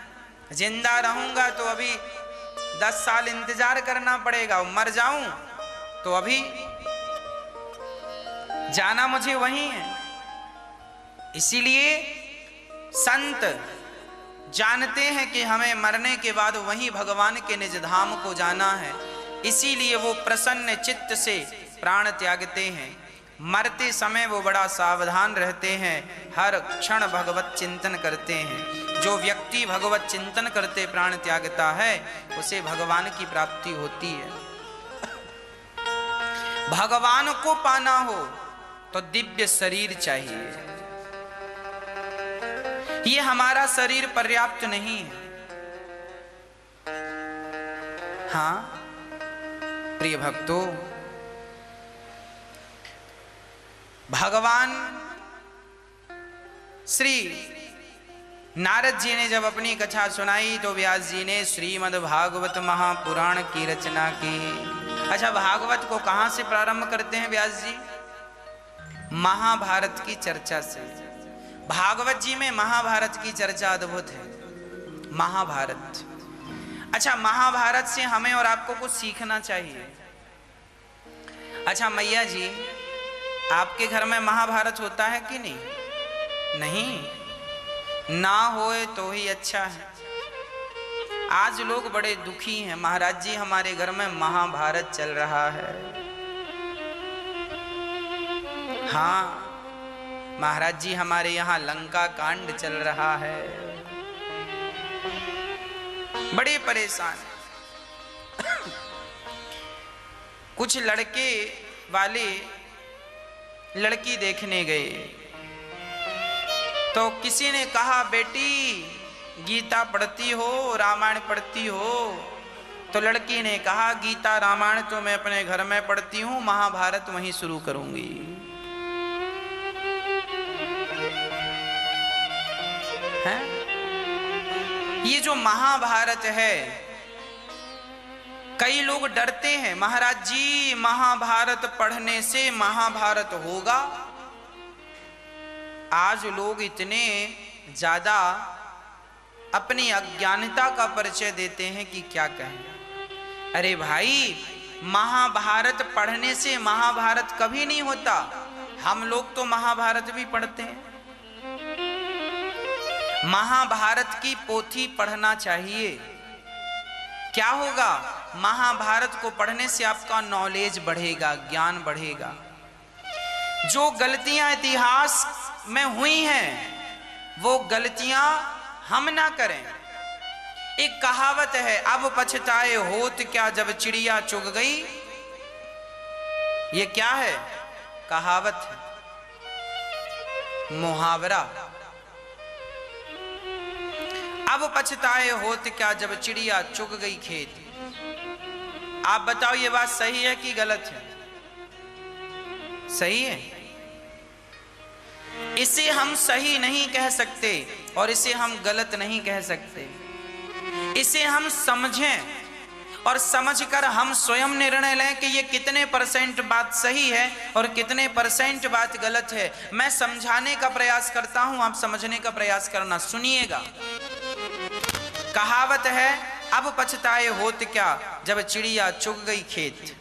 Speaker 1: जिंदा रहूंगा तो अभी 10 साल इंतजार करना पड़ेगा, मर जाऊं तो अभी जाना मुझे वहीं है। इसीलिए संत जानते हैं कि हमें मरने के बाद वहीं भगवान के निज धाम को जाना है। इसीलिए वो प्रसन्न चित्त से प्राण त्यागते हैं। मरते समय वो बड़ा सावधान रहते हैं, हर क्षण भगवत चिंतन करते हैं। जो व्यक्ति भगवत चिंतन करते प्राण त्यागता है उसे भगवान की प्राप्ति होती है। भगवान को पाना हो तो दिव्य शरीर चाहिए। ये हमारा शरीर पर्याप्त नहीं है। हाँ प्रिय भक्तों, भगवान श्री नारद जी ने जब अपनी कथा सुनाई तो व्यास जी ने श्रीमद् भागवत महापुराण की रचना की। अच्छा, भागवत को कहां से प्रारंभ करते हैं व्यास जी? महाभारत की चर्चा से। भागवत जी में महाभारत की चर्चा अद्भुत है। महाभारत, अच्छा महाभारत से हमें और आपको कुछ सीखना चाहिए। अच्छा मैया जी, आपके घर में महाभारत होता है कि नहीं? नहीं ना होए तो ही अच्छा है। आज लोग बड़े दुखी हैं, महाराज जी हमारे घर में महाभारत चल रहा है। हाँ महाराज जी, हमारे यहाँ लंका कांड चल रहा है। बड़े परेशान। कुछ लड़के वाले लड़की देखने गए तो किसी ने कहा, बेटी गीता पढ़ती हो, रामायण पढ़ती हो? तो लड़की ने कहा गीता रामायण तो मैं अपने घर में पढ़ती हूं, महाभारत वहीं शुरू करूंगी। है? ये जो महाभारत है, कई लोग डरते हैं, महाराज जी महाभारत पढ़ने से महाभारत होगा। आज लोग इतने ज्यादा अपनी अज्ञानता का परिचय देते हैं कि क्या कहें। अरे भाई, महाभारत पढ़ने से महाभारत कभी नहीं होता। हम लोग तो महाभारत भी पढ़ते हैं। महाभारत की पोथी पढ़ना चाहिए। क्या होगा? महाभारत को पढ़ने से आपका नॉलेज बढ़ेगा, ज्ञान बढ़ेगा। जो गलतियां इतिहास में हुई हैं वो गलतियां हम ना करें। एक कहावत है, अब पछताए होत क्या जब चिड़िया चुग गई। ये क्या है? कहावत है, मुहावरा। अब पछताए होत क्या जब चिड़िया चुग गई खेत। आप बताओ ये बात सही है कि गलत है? सही है। इसे हम सही नहीं कह सकते और इसे हम गलत नहीं कह सकते। इसे हम समझें और समझकर हम स्वयं निर्णय लें कि ये कितने % बात सही है और कितने % बात गलत है। मैं समझाने का प्रयास करता हूं, आप समझने का प्रयास करना। सुनिएगा, कहावत है, अब पछताए होत क्या जब चिड़िया चुग गई खेत।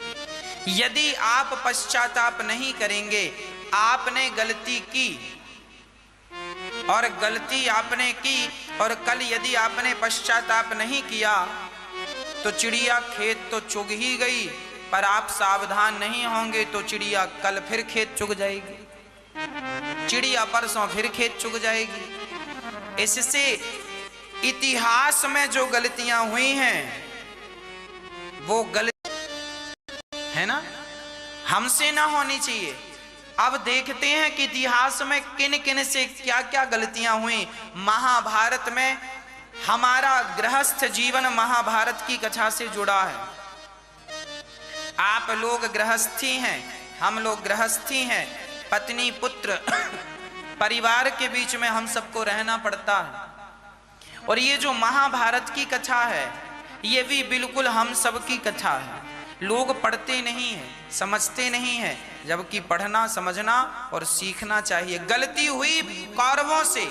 Speaker 1: यदि आप पश्चाताप नहीं करेंगे, आपने गलती की और गलती आपने की और कल यदि आपने पश्चाताप नहीं किया तो चिड़िया खेत तो चुग ही गई, पर आप सावधान नहीं होंगे तो चिड़िया कल फिर खेत चुग जाएगी, चिड़िया परसों फिर खेत चुग जाएगी। इससे इतिहास में जो गलतियां हुई हैं वो गलती है ना, हमसे ना होनी चाहिए। अब देखते हैं कि इतिहास में किन किन से क्या क्या गलतियां हुई। महाभारत में हमारा गृहस्थ जीवन महाभारत की कथा से जुड़ा है। आप लोग गृहस्थी हैं, हम लोग गृहस्थी हैं, पत्नी पुत्र परिवार के बीच में हम सबको रहना पड़ता है। और ये जो महाभारत की कथा है ये भी बिल्कुल हम सबकी कथा है। लोग पढ़ते नहीं हैं, समझते नहीं हैं, जबकि पढ़ना, समझना और सीखना चाहिए। गलती हुई कौरवों से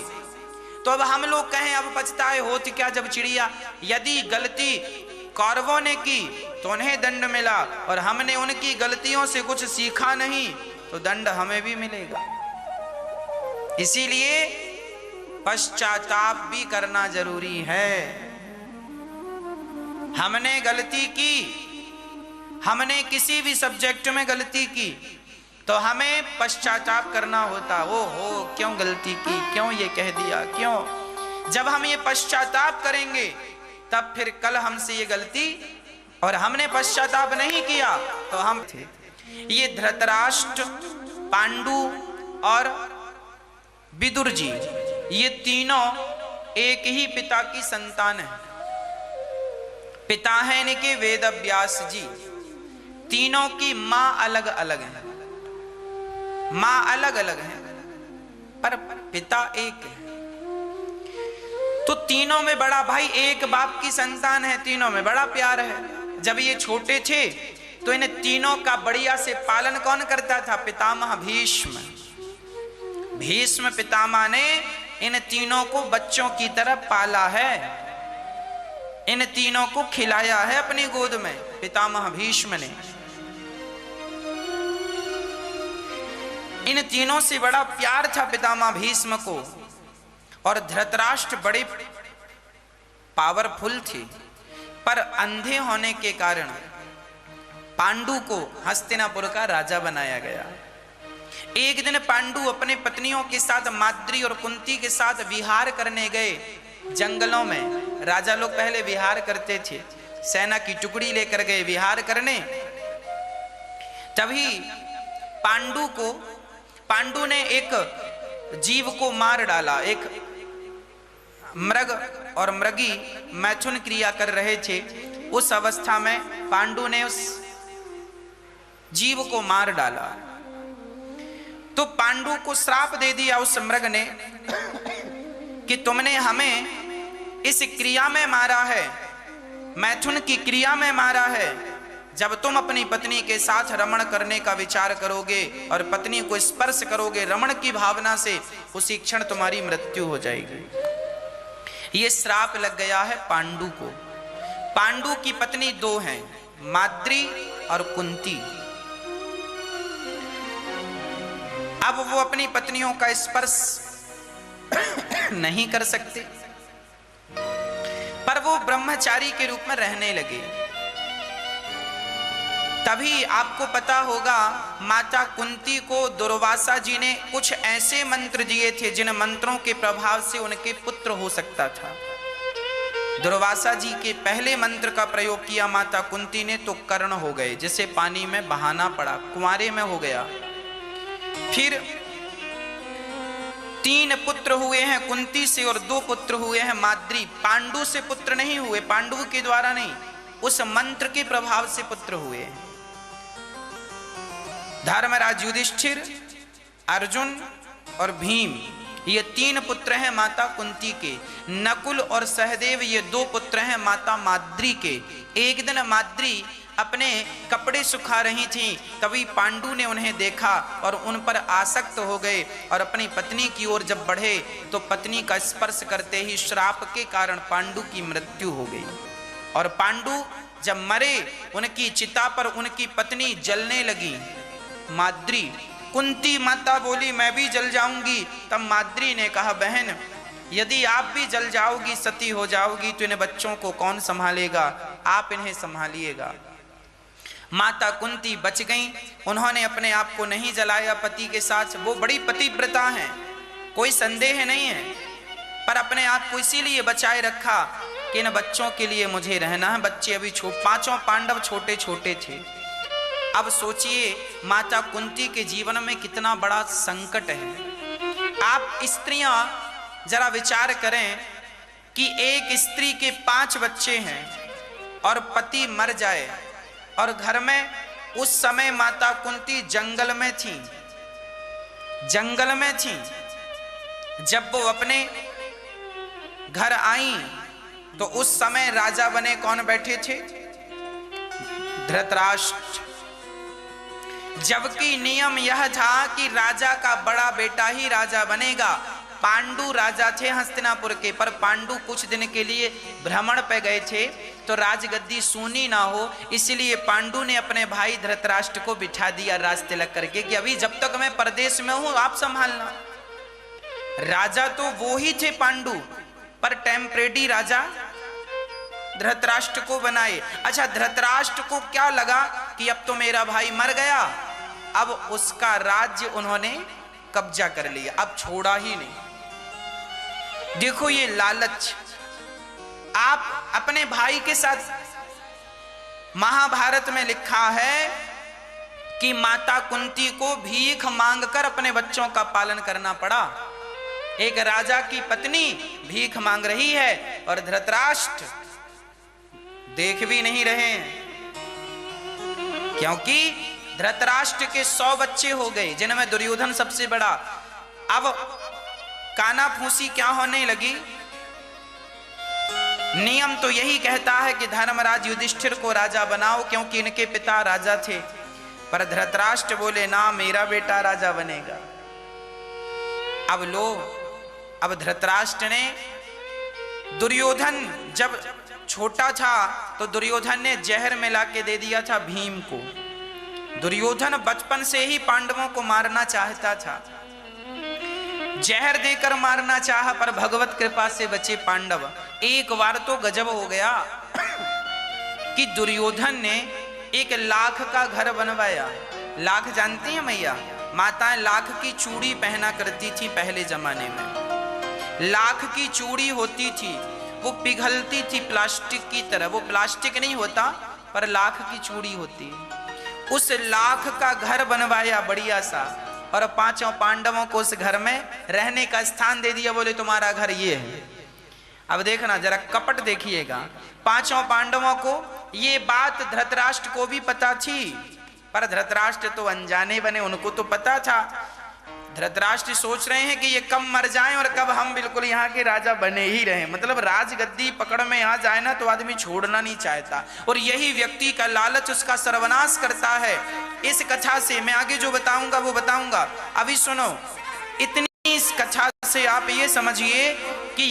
Speaker 1: तो अब हम लोग कहें अब पछताए होत क्या जब चिड़िया। यदि गलती कौरवों ने की तो उन्हें दंड मिला और हमने उनकी गलतियों से कुछ सीखा नहीं तो दंड हमें भी मिलेगा। इसीलिए पश्चाताप भी करना जरूरी है। हमने गलती की, हमने किसी भी सब्जेक्ट में गलती की तो हमें पश्चाताप करना होता। ओ हो, क्यों गलती की, क्यों ये कह दिया, क्यों। जब हम ये पश्चाताप करेंगे तब फिर कल हमसे ये गलती, और हमने पश्चाताप नहीं किया तो हम थे। ये धृतराष्ट्र, पांडु और विदुर जी, ये तीनों एक ही पिता की संतान है। पिता है इनके वेद व्यास जी। तीनों की मां अलग अलग है, मां अलग अलग है पर पिता एक है। तो तीनों में बड़ा भाई, एक बाप की संतान है, तीनों में बड़ा प्यार है। जब ये छोटे थे तो इन तीनों का बढ़िया से पालन कौन करता था? पितामह भीष्म। भीष्म पितामह ने इन तीनों को बच्चों की तरह पाला है, इन तीनों को खिलाया है अपनी गोद में पितामह भीष्म ने। इन तीनों से बड़ा प्यार था पितामह भीष्म को। और धृतराष्ट्र बड़े पावरफुल थे, पर अंधे होने के कारण पांडु को हस्तिनापुर का राजा बनाया गया। एक दिन पांडु अपने पत्नियों के साथ, माद्री और कुंती के साथ विहार करने गए जंगलों में। राजा लोग पहले विहार करते थे, सेना की टुकड़ी लेकर गए विहार करने। तभी पांडु ने एक जीव को मार डाला। एक मृग और मृगी मैथुन क्रिया कर रहे थे, उस अवस्था में पांडु ने उस जीव को मार डाला। तो पांडु को श्राप दे दिया उस मृग ने कि तुमने हमें इस क्रिया में मारा है, मैथुन की क्रिया में मारा है। जब तुम अपनी पत्नी के साथ रमण करने का विचार करोगे और पत्नी को स्पर्श करोगे रमण की भावना से, उसी क्षण तुम्हारी मृत्यु हो जाएगी। ये श्राप लग गया है पांडु को। पांडु की पत्नी दो हैं, माद्री और कुंती। अब वो अपनी पत्नियों का स्पर्श नहीं कर सकते, पर वो ब्रह्मचारी के रूप में रहने लगे। तभी आपको पता होगा माता कुंती को दुर्वासा जी ने कुछ ऐसे मंत्र दिए थे जिन मंत्रों के प्रभाव से उनके पुत्र हो सकता था। दुर्वासा जी के पहले मंत्र का प्रयोग किया माता कुंती ने तो कर्ण हो गए, जिसे पानी में बहाना पड़ा, कुंवारे में हो गया। फिर 3 पुत्र हुए हैं कुंती से और 2 पुत्र हुए हैं माद्री। पांडु से पुत्र नहीं हुए, पांडु के द्वारा नहीं, उस मंत्र के प्रभाव से पुत्र हुए हैं। धर्मराज युधिष्ठिर, अर्जुन और भीम, ये 3 पुत्र हैं माता कुंती के। नकुल और सहदेव ये 2 पुत्र हैं माता माद्री के। एक दिन माद्री अपने कपड़े सुखा रही थी, तभी पांडु ने उन्हें देखा और उन पर आसक्त हो गए और अपनी पत्नी की ओर जब बढ़े तो पत्नी का स्पर्श करते ही श्राप के कारण पांडु की मृत्यु हो गई। और पांडु जब मरे, उनकी चिता पर उनकी पत्नी जलने लगी। माद्री, कुंती माता बोली मैं भी जल जाऊंगी। तब माद्री ने कहा बहन, यदि आप भी जल जाओगी, सती हो जाओगी, तो इन बच्चों को कौन संभालेगा, आप इन्हें संभालिएगा। माता कुंती बच गईं, उन्होंने अपने आप को नहीं जलाया पति के साथ। वो बड़ी पतिव्रता हैं, कोई संदेह नहीं है, पर अपने आप को इसीलिए बचाए रखा कि इन बच्चों के लिए मुझे रहना है। बच्चे अभी 5 पांडव छोटे छोटे थे। अब सोचिए माता कुंती के जीवन में कितना बड़ा संकट है। आप स्त्रियां जरा विचार करें कि एक स्त्री के 5 बच्चे हैं और पति मर जाए, और घर में उस समय माता कुंती जंगल में थी। जंगल में थी। जब वो अपने घर आई तो उस समय राजा बने कौन बैठे थे? धृतराष्ट्र। जबकि नियम यह था कि राजा का बड़ा बेटा ही राजा बनेगा। पांडु राजा थे हस्तिनापुर के, पर पांडु कुछ दिन के लिए भ्रमण पे गए थे तो राजगद्दी सूनी ना हो, इसलिए पांडु ने अपने भाई धृतराष्ट्र को बिठा दिया राज तिलक करके कि अभी जब तक मैं परदेश में हूं आप संभालना। राजा तो वो ही थे पांडु, पर टेम्परेरी राजा धृतराष्ट्र को बनाए। अच्छा, धृतराष्ट्र को क्या लगा कि अब तो मेरा भाई मर गया, अब उसका राज्य उन्होंने कब्जा कर लिया, अब छोड़ा ही नहीं। देखो ये लालच। आप अपने भाई के साथ महाभारत में लिखा है कि माता कुंती को भीख मांगकर अपने बच्चों का पालन करना पड़ा। एक राजा की पत्नी भीख मांग रही है और धृतराष्ट्र देख भी नहीं रहे हैं, क्योंकि धृतराष्ट्र के 100 बच्चे हो गए, जिनमें दुर्योधन सबसे बड़ा। अब काना फूसी क्या होने लगी? नियम तो यही कहता है कि धर्मराज युधिष्ठिर को राजा बनाओ, क्योंकि इनके पिता राजा थे। पर धृतराष्ट्र बोले ना, मेरा बेटा राजा बनेगा। अब लो, अब धृतराष्ट्र ने, दुर्योधन जब छोटा था तो दुर्योधन ने जहर मिला के दे दिया था भीम को। दुर्योधन बचपन से ही पांडवों को मारना चाहता था, जहर देकर मारना चाहा, पर भगवत कृपा से बचे पांडव। एक बार तो गजब हो गया कि दुर्योधन ने एक लाख का घर बनवाया। लाख जानती हैं मैया? माताएं लाख की चूड़ी पहना करती थी पहले जमाने में। लाख की चूड़ी होती थी, वो पिघलती थी प्लास्टिक की तरह। वो प्लास्टिक नहीं होता, पर लाख की चूड़ी होती। उस लाख का घर बनवाया बढ़िया सा, और 5 पांडवों को उस घर में रहने का स्थान दे दिया। बोले तुम्हारा घर ये है। अब देखना जरा, कपट देखिएगा। 5 पांडवों को ये बात धृतराष्ट्र को भी पता थी, पर धृतराष्ट्र तो अनजाने बने, उनको तो पता था। धृतराष्ट्र सोच रहे हैं कि ये कब मर जाएं और कब हम बिल्कुल यहाँ के राजा बने ही रहें। मतलब राजगद्दी पकड़ में यहाँ जाए ना तो आदमी छोड़ना नहीं चाहता, और यही व्यक्ति का लालच उसका सर्वनाश करता है। इस कथा से मैं आगे जो बताऊंगा वो बताऊंगा, अभी सुनो। इतनी इस कथा से आप ये समझिए कि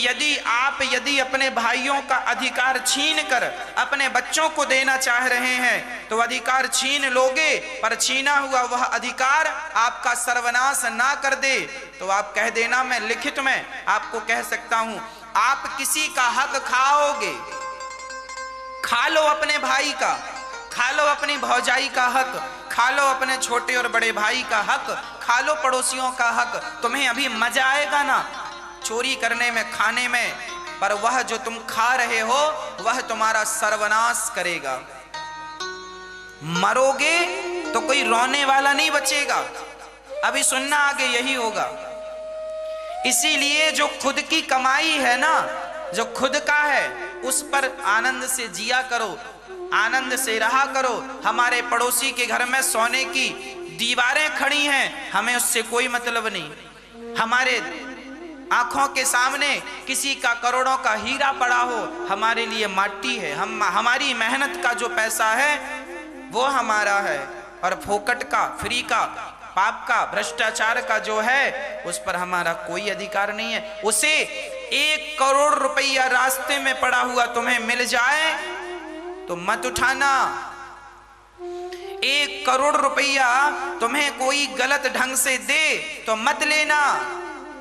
Speaker 1: यदि अपने भाइयों का अधिकार छीन कर अपने बच्चों को देना चाह रहे हैं तो अधिकार छीन लोगे, पर छीना हुआ वह अधिकार आपका सर्वनाश ना कर दे तो आप कह देना, मैं लिखित में आपको कह सकता हूं, आप किसी का हक खाओगे, खा लो अपने भाई का, खा लो अपनी भौजाई का हक, खा लो अपने छोटे और बड़े भाई का हक, खा लो पड़ोसियों का हक। तुम्हें अभी मजा आएगा ना चोरी करने में, खाने में, पर वह जो तुम खा रहे हो वह तुम्हारा सर्वनाश करेगा। मरोगे तो कोई रोने वाला नहीं बचेगा। अभी सुनना आगे यही होगा। इसीलिए जो खुद की कमाई है ना, जो खुद का है, उस पर आनंद से जिया करो, आनंद से रहा करो। हमारे पड़ोसी के घर में सोने की दीवारें खड़ी हैं, हमें उससे कोई मतलब नहीं। हमारे आंखों के सामने किसी का करोड़ों का हीरा पड़ा हो, हमारे लिए माटी है। हमारी मेहनत का जो पैसा है वो हमारा है, और फोकट का, फ्री का, पाप का, भ्रष्टाचार का जो है उस पर हमारा कोई अधिकार नहीं है। उसे 1 करोड़ रुपया रास्ते में पड़ा हुआ तुम्हें मिल जाए तो मत उठाना। 1 करोड़ रुपया तुम्हें कोई गलत ढंग से दे तो मत लेना,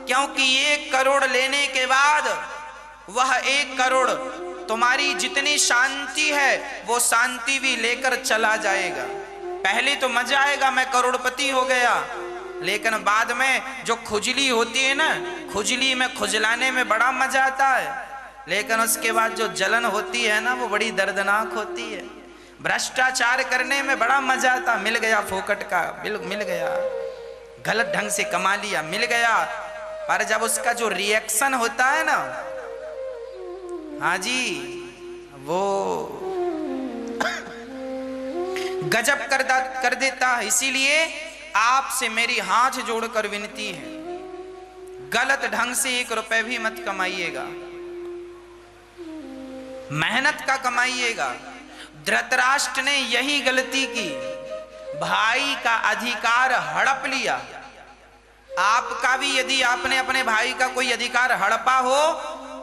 Speaker 1: क्योंकि 1 करोड़ लेने के बाद वह 1 करोड़ तुम्हारी जितनी शांति है वो शांति भी लेकर चला जाएगा। पहले तो मजा आएगा, मैं करोड़पति हो गया, लेकिन बाद में जो खुजली होती है ना, खुजली में खुजलाने में बड़ा मजा आता है, लेकिन उसके बाद जो जलन होती है ना वो बड़ी दर्दनाक होती है। भ्रष्टाचार करने में बड़ा मजा आता, मिल गया फोकट का, मिल गया, गलत ढंग से कमा लिया, मिल गया, पर जब उसका जो रिएक्शन होता है ना, हाँ जी, वो गजब कर देता है। इसीलिए आपसे मेरी हाथ जोड़कर विनती है, गलत ढंग से 1 रुपए भी मत कमाइएगा, मेहनत का कमाइएगा। धृतराष्ट्र ने यही गलती की, भाई का अधिकार हड़प लिया। आपका भी यदि आपने अपने भाई का कोई अधिकार हड़पा हो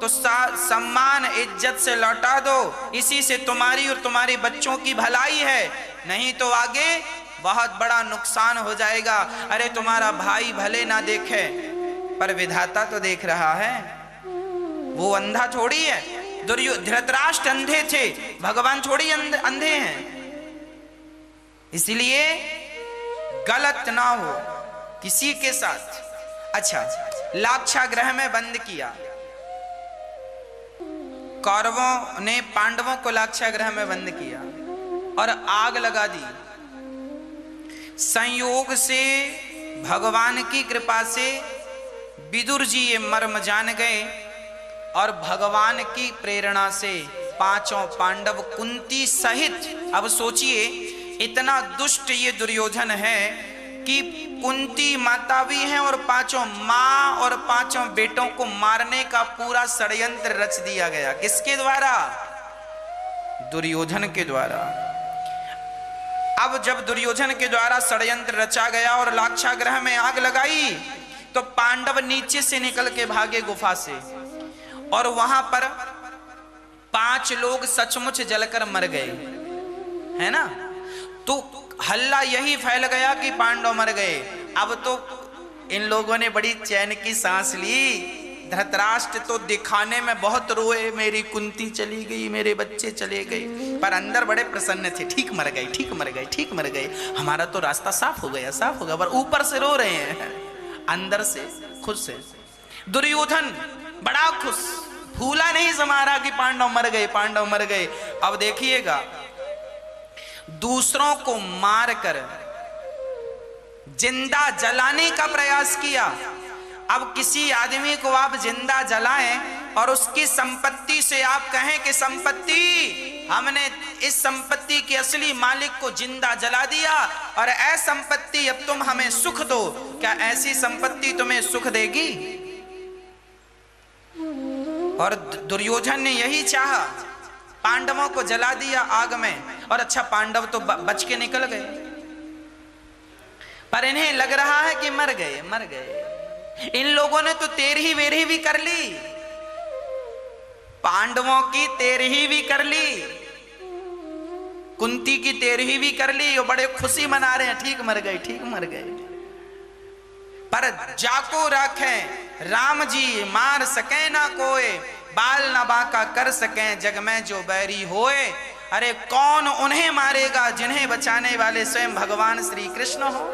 Speaker 1: तो सम्मान इज्जत से लौटा दो, इसी से तुम्हारी और तुम्हारे बच्चों की भलाई है, नहीं तो आगे बहुत बड़ा नुकसान हो जाएगा। अरे तुम्हारा भाई भले ना देखे पर विधाता तो देख रहा है, वो अंधा थोड़ी है। धृतराष्ट्र अंधे थे, भगवान थोड़ी अंधे हैं। इसलिए गलत ना हो किसी के साथ। अच्छा, लाक्षागृह में बंद किया, कौरवों ने पांडवों को लाक्षागृह में बंद किया और आग लगा दी। संयोग से, भगवान की कृपा से विदुर जी ये मर्म जान गए और भगवान की प्रेरणा से 5 पांडव कुंती सहित, अब सोचिए इतना दुष्ट ये दुर्योधन है कि कुंती माता भी हैं और 5 माँ और 5 बेटों को मारने का पूरा षड्यंत्र रच दिया गया। किसके द्वारा? दुर्योधन के द्वारा। अब जब दुर्योधन के द्वारा षड्यंत्र रचा गया और लाक्षागृह में आग लगाई तो पांडव नीचे से निकल के भागे गुफा से, और वहां पर 5 लोग सचमुच जलकर मर गए, है ना। तो हल्ला यही फैल गया कि पांडव मर गए। अब तो इन लोगों ने बड़ी चैन की सांस ली। धृतराष्ट्र तो दिखाने में बहुत रोए, मेरी कुंती चली गई, मेरे बच्चे चले गए, पर अंदर बड़े प्रसन्न थे, ठीक मर गए, ठीक मर गए, ठीक मर गए, हमारा तो रास्ता साफ हो गया, साफ हो गया। पर ऊपर से रो रहे हैं, अंदर से खुश है। दुर्योधन बड़ा खुश, फूला नहीं समा रहा कि पांडव मर गए, पांडव मर गए। अब देखिएगा, दूसरों को मारकर जिंदा जलाने का प्रयास किया। अब किसी आदमी को आप जिंदा जलाएं और उसकी संपत्ति से आप कहें कि संपत्ति, हमने इस संपत्ति के असली मालिक को जिंदा जला दिया और ऐ संपत्ति अब तुम हमें सुख दो, क्या ऐसी संपत्ति तुम्हें सुख देगी? और दुर्योधन ने यही चाहा, पांडवों को जला दिया आग में। और अच्छा, पांडव तो बच के निकल गए, पर इन्हें लग रहा है कि मर गए मर गए। इन लोगों ने तो तेरही वेरही भी कर ली, पांडवों की तेरही भी कर ली, कुंती की तेरही भी कर ली। वो बड़े खुशी मना रहे हैं, ठीक मर गए ठीक मर गए। पर जाको रखें राम जी मार सके ना कोई, बाल न बाका कर सके जग में जो बैरी होए। अरे कौन उन्हें मारेगा जिन्हें बचाने वाले स्वयं भगवान श्री कृष्ण हो।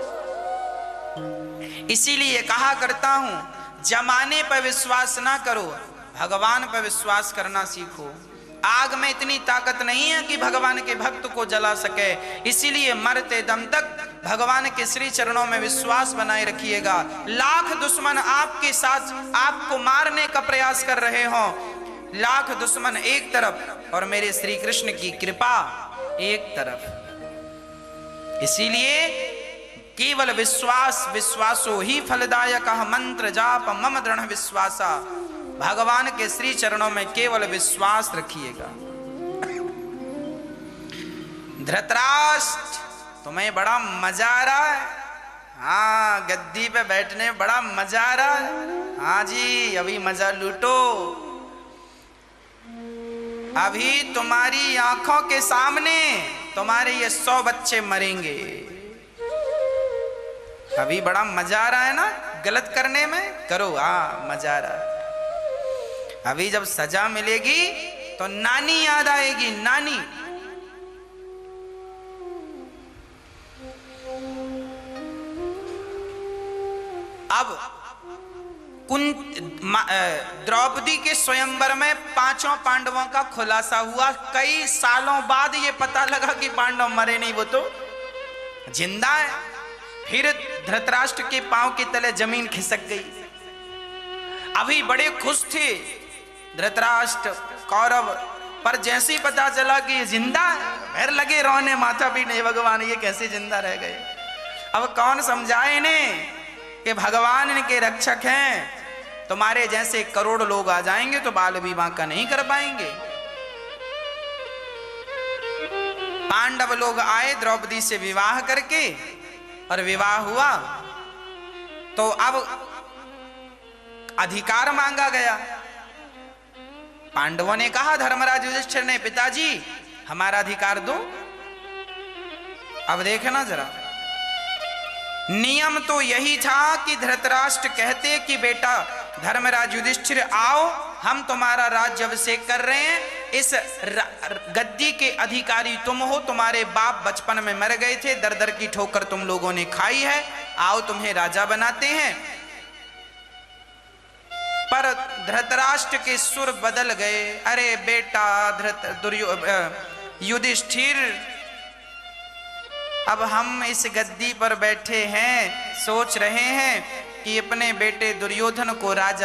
Speaker 1: इसीलिए कहा करता हूं, जमाने पर विश्वास ना करो, भगवान पर विश्वास करना सीखो। आग में इतनी ताकत नहीं है कि भगवान के भक्त को जला सके, इसीलिए मरते दम तक भगवान के श्री चरणों में विश्वास बनाए रखिएगा। लाख दुश्मन आपके साथ आपको मारने का प्रयास कर रहे हो, लाख दुश्मन एक तरफ और मेरे श्री कृष्ण की कृपा एक तरफ। इसीलिए केवल विश्वास, विश्वासो ही फलदायक मंत्र जाप मम दृढ़ विश्वासा। भगवान के श्री चरणों में केवल विश्वास रखिएगा। धृतराष्ट्र, तुम्हें बड़ा मजा आ रहा है? हाँ, गद्दी पे बैठने में बड़ा मजा आ रहा है। हाँ जी, अभी मजा लूटो। अभी तुम्हारी आंखों के सामने तुम्हारे ये 100 बच्चे मरेंगे। अभी बड़ा मजा आ रहा है ना गलत करने में? करो, हाँ मजा आ रहा है। अभी जब सजा मिलेगी तो नानी याद आएगी, नानी। अब द्रौपदी के स्वयंवर में 5 पांडवों का खुलासा हुआ। कई सालों बाद ये पता लगा कि पांडव मरे नहीं, वो तो जिंदा है। फिर धृतराष्ट्र के पांव के तले जमीन खिसक गई। अभी बड़े खुश थे धृतराष्ट्र कौरव, पर जैसे ही पता चला कि ये जिंदा है, फिर लगे रोने, माथा पीटने, भगवान ये कैसे जिंदा रह गए। अब कौन समझाए इन्हें कि भगवान इनके रक्षक हैं। तुम्हारे जैसे करोड़ लोग आ जाएंगे तो बाल विवाह का नहीं कर पाएंगे। पांडव लोग आए द्रौपदी से विवाह करके, और विवाह हुआ तो अब अधिकार मांगा गया। पांडवों ने कहा, धर्मराज युधिष्ठिर ने, पिताजी हमारा अधिकार दो। अब देखना जरा, नियम तो यही था कि धृतराष्ट्र कहते कि बेटा धर्मराज युधिष्ठिर आओ, हम तुम्हारा राज्य अभिषेक कर रहे हैं, इस गद्दी के अधिकारी तुम हो, तुम्हारे बाप बचपन में मर गए थे, दर दर की ठोकर तुम लोगों ने खाई है, आओ तुम्हें राजा बनाते हैं। पर धृतराष्ट्र के सुर बदल गए। अरे बेटा युधिष्ठिर, अब हम इस गद्दी पर बैठे हैं, सोच रहे हैं कि अपने बेटे दुर्योधन को राजा